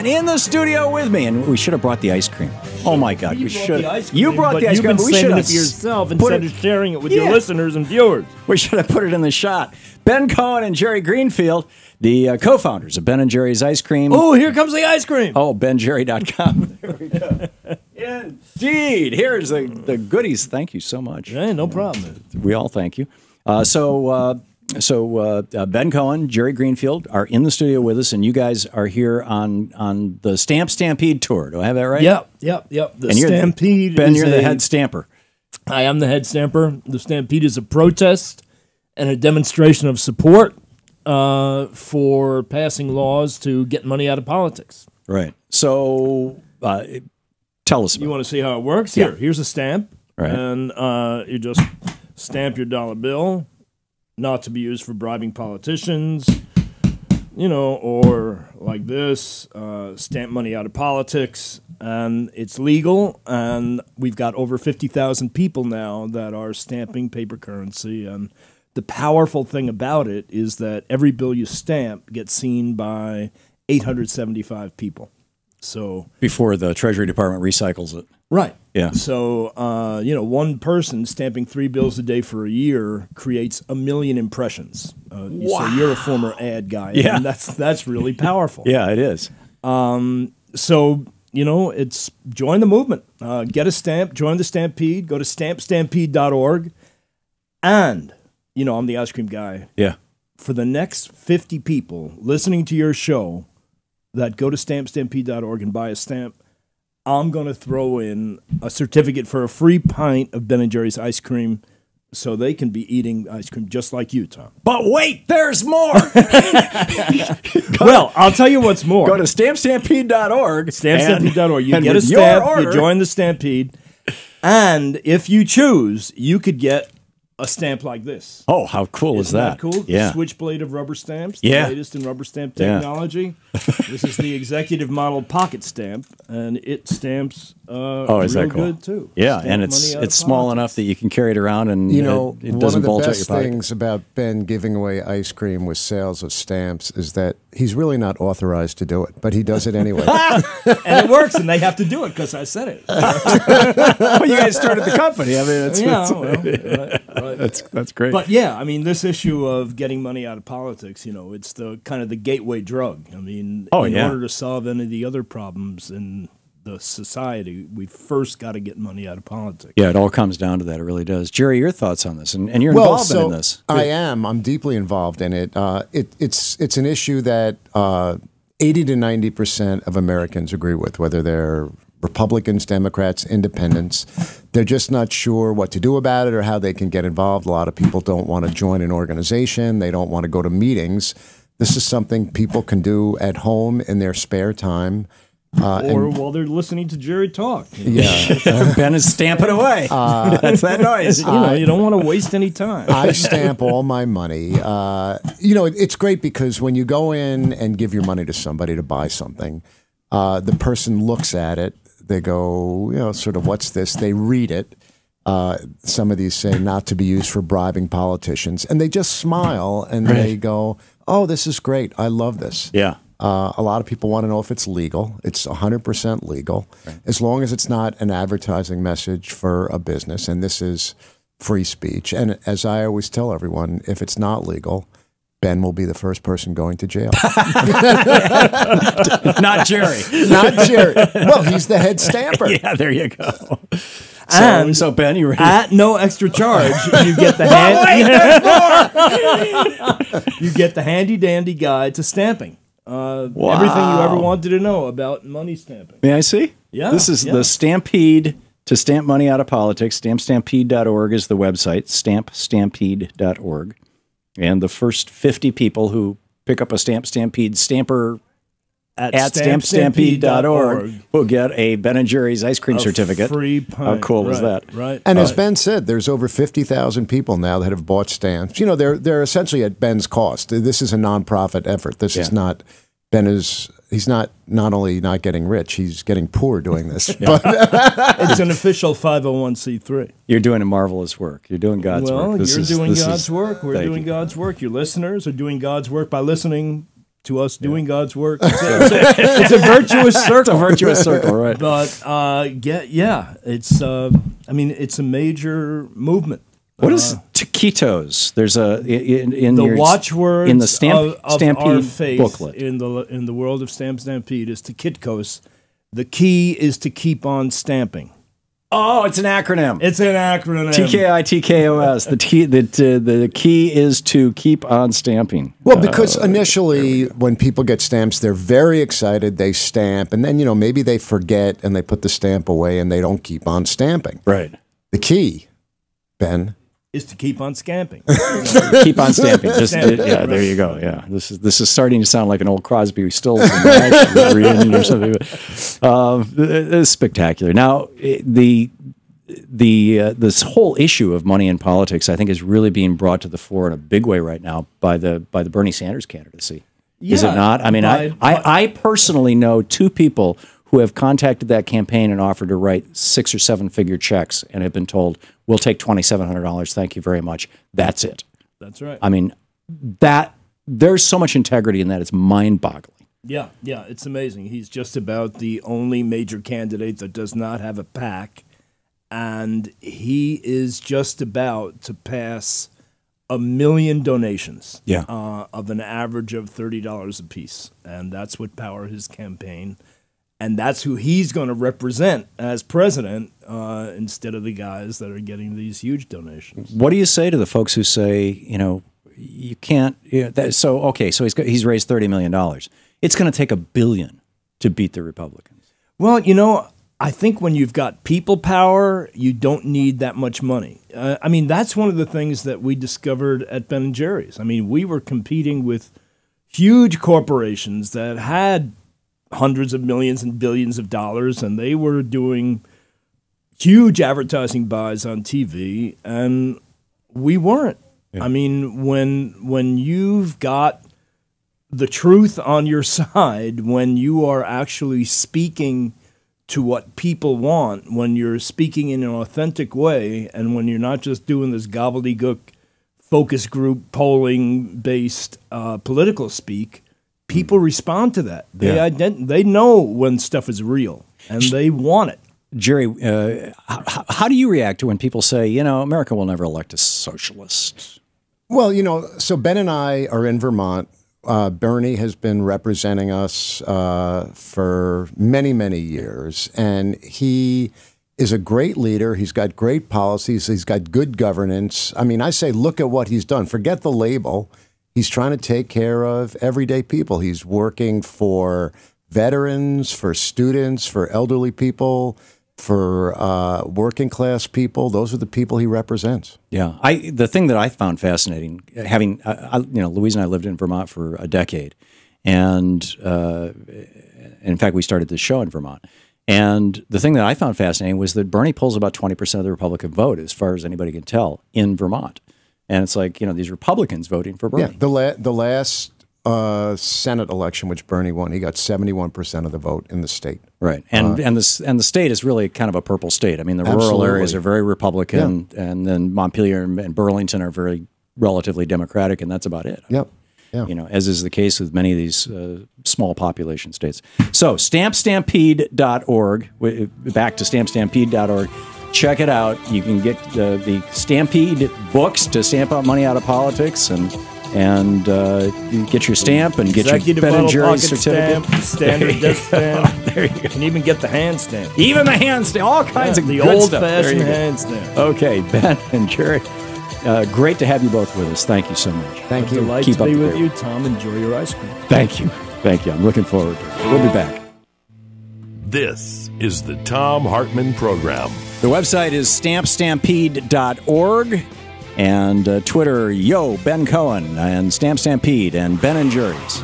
In the studio with me, and we should have brought the ice cream. Oh my God, we should. You brought the ice cream. You've been We should saving have it for yourself instead of sharing it with your listeners and viewers. We should have put it in the shot. Ben Cohen and Jerry Greenfield, the co-founders of Ben and Jerry's Ice Cream. Oh, here comes the ice cream. Oh, benjerry.com. There we go. Indeed. Here's the goodies. Thank you so much. Hey, no problem. We all thank you. So Ben Cohen, Jerry Greenfield are in the studio with us, and you guys are here on the Stamp Stampede tour. Do I have that right? Yep. The Stampede. Ben, you're the head stamper. I am the head stamper. The Stampede is a protest and a demonstration of support for passing laws to get money out of politics. Right. So tell us about it. You want to see how it works? Yeah. Here's a stamp. Right. And you just stamp your dollar bill, not to be used for bribing politicians, or like this, stamp money out of politics. And it's legal, and we've got over 50,000 people now that are stamping paper currency. And the powerful thing about it is that every bill you stamp gets seen by 875 people. So before the Treasury Department recycles it. Right. Yeah. So, one person stamping 3 bills a day for a year creates 1 million impressions. Wow. So you're a former ad guy. Yeah. And that's really powerful. Yeah, it is. So, it's join the movement. Get a stamp, join the Stampede, go to stampstampede.org. And, I'm the ice cream guy. Yeah. For the next 50 people listening to your show that go to stampstampede.org and buy a stamp, I'm going to throw in a certificate for a free pint of Ben & Jerry's ice cream so they can be eating ice cream just like you, Tom. But wait, there's more. Well, I'll tell you what's more. Go to stampstampede.org. Stampstampede.org. You get a stamp, you join the Stampede, and if you choose, you could get a stamp like this. Oh, how cool is that? Isn't that cool? Yeah. The switchblade of rubber stamps, the Yeah. latest in rubber stamp technology. This is the executive model pocket stamp, and it stamps is real that cool? good, too. Yeah, Stamp and money out it's of small politics. enough that you can carry it around, and it one doesn't of the bulge out your best pocket. things about Ben giving away ice cream with sales of stamps is that he's really not authorized to do it, but he does it anyway. And it works, and they have to do it because I said it. Well, you guys started the company. I mean, Right. that's great. But yeah, I mean, this issue of getting money out of politics, it's the kind of the gateway drug. I mean, in order to solve any of the other problems in the society, we first got to get money out of politics. Yeah, it all comes down to that. It really does. Jerry, your thoughts on this, and you're involved in this. I am. I'm deeply involved in it. It's an issue that 80 to 90% of Americans agree with, whether they're Republicans, Democrats, independents. They're just not sure what to do about it or how they can get involved. A lot of people don't want to join an organization. They don't want to go to meetings. This is something people can do at home in their spare time. Or while they're listening to Jerry talk. Yeah. Ben is stamping away. That's that noise. You don't want to waste any time. I stamp all my money. It's great because when you go in and give your money to somebody to buy something, the person looks at it. They go, sort of, what's this? They read it. Some of these say not to be used for bribing politicians. And they just smile and they go, oh, this is great. I love this. Yeah. A lot of people want to know if it's legal. It's 100% legal, as long as it's not an advertising message for a business. And this is free speech. And as I always tell everyone, if it's not legal, Ben will be the first person going to jail. Not Jerry. Not Jerry. Well, he's the head stamper. Yeah, there you go. So Ben, you ready? At no extra charge, you get the you get the handy dandy guide to stamping. Everything you ever wanted to know about money stamping. May I see? Yeah. This is the Stampede to stamp money out of politics. Stampstampede.org is the website. Stampstampede.org. And the first 50 people who pick up a Stamp Stampede stamper at stampstampede.org will get a Ben & Jerry's ice cream certificate. Free pint. How cool is that? Right. And as Ben said, there's over 50,000 people now that have bought stamps. They're essentially at Ben's cost. This is a nonprofit effort. This is not he's not only not getting rich, he's getting poor doing this. But it's an official 501c3. You're doing a marvelous work. You're doing God's work. You're doing God's work. We're doing God's work. Your listeners are doing God's work by listening to us doing God's work. It's a virtuous circle. It's a virtuous circle, right? But it's it's a major movement. What is taquitos? There's the watchwords in the Stampede of our faith booklet in the world of Stamp Stampede is taquitos. The key is to keep on stamping. Oh, it's an acronym. It's an acronym. TKITKOS. The key is to keep on stamping. Well, because initially when people get stamps, they're very excited. They stamp, and then maybe they forget and they put the stamp away and they don't keep on stamping. Right. The key, Ben, is to keep on scamping. Keep on stamping. Yeah, there you go. Yeah, this is starting to sound like an old Crosby, Stills reunion or something. It's spectacular. Now, this whole issue of money in politics, I think, is really being brought to the fore in a big way right now by the Bernie Sanders candidacy. Yeah, is it not? I mean, I personally know two people who have contacted that campaign and offered to write 6- or 7-figure checks and have been told, we'll take $2,700. Thank you very much. That's it. That's right. I mean, there's so much integrity in that. It's mind-boggling. Yeah, it's amazing. He's just about the only major candidate that does not have a PAC, and he is just about to pass 1 million donations of an average of $30 a piece, and that's what power his campaign. And that's who he's going to represent as president instead of the guys that are getting these huge donations. What do you say to the folks who say, you can't? So he's raised $30 million. It's going to take $1 billion to beat the Republicans. Well, I think when you've got people power, you don't need that much money. I mean, that's one of the things that we discovered at Ben & Jerry's. I mean, we were competing with huge corporations that had hundreds of millions and billions of dollars, and they were doing huge advertising buys on TV, and we weren't. Yeah. I mean, when you've got the truth on your side, when you are actually speaking to what people want, when you're speaking in an authentic way, and when you're not just doing this gobbledygook focus group polling-based political speak, people respond to that. They know when stuff is real, and they want it. Jerry, how do you react to when people say, America will never elect a socialist? Well, so Ben and I are in Vermont. Bernie has been representing us for many, many years, and he is a great leader. He's got great policies. He's got good governance. I mean, I say, look at what he's done. Forget the label. He's trying to take care of everyday people. He's working for veterans, for students, for elderly people, for working class people. Those are the people he represents. Yeah, the thing that I found fascinating, having Louise and I lived in Vermont for a decade, and in fact we started this show in Vermont. And the thing that I found fascinating was that Bernie pulls about 20% of the Republican vote, as far as anybody can tell, in Vermont. And it's like, these Republicans voting for Bernie. Yeah, the last Senate election, which Bernie won, he got 71% of the vote in the state. Right, and the state is really kind of a purple state. I mean, the rural areas are very Republican, and then Montpelier and Burlington are very relatively Democratic, and that's about it. Yep. Yeah. As is the case with many of these small population states. So, stampstampede.org, back to stampstampede.org. Check it out. You can get the Stampede books to stamp out money out of politics, and you get your stamp and get your Ben & Jerry's certificate. Stamp, standard desk stamp. There you go. You can even get the hand stamp. Even the hand stamp. All kinds of the good old-fashioned hand stamp. Okay, Ben and Jerry, great to have you both with us. Thank you so much. Thank you. Delight to be with you, Tom. Enjoy your ice cream. Thank you. Thank you. I'm looking forward to it. We'll be back. This is the Thom Hartmann Program. The website is stampstampede.org, and Twitter, Ben Cohen, and Stamp Stampede, and Ben & Jerry's.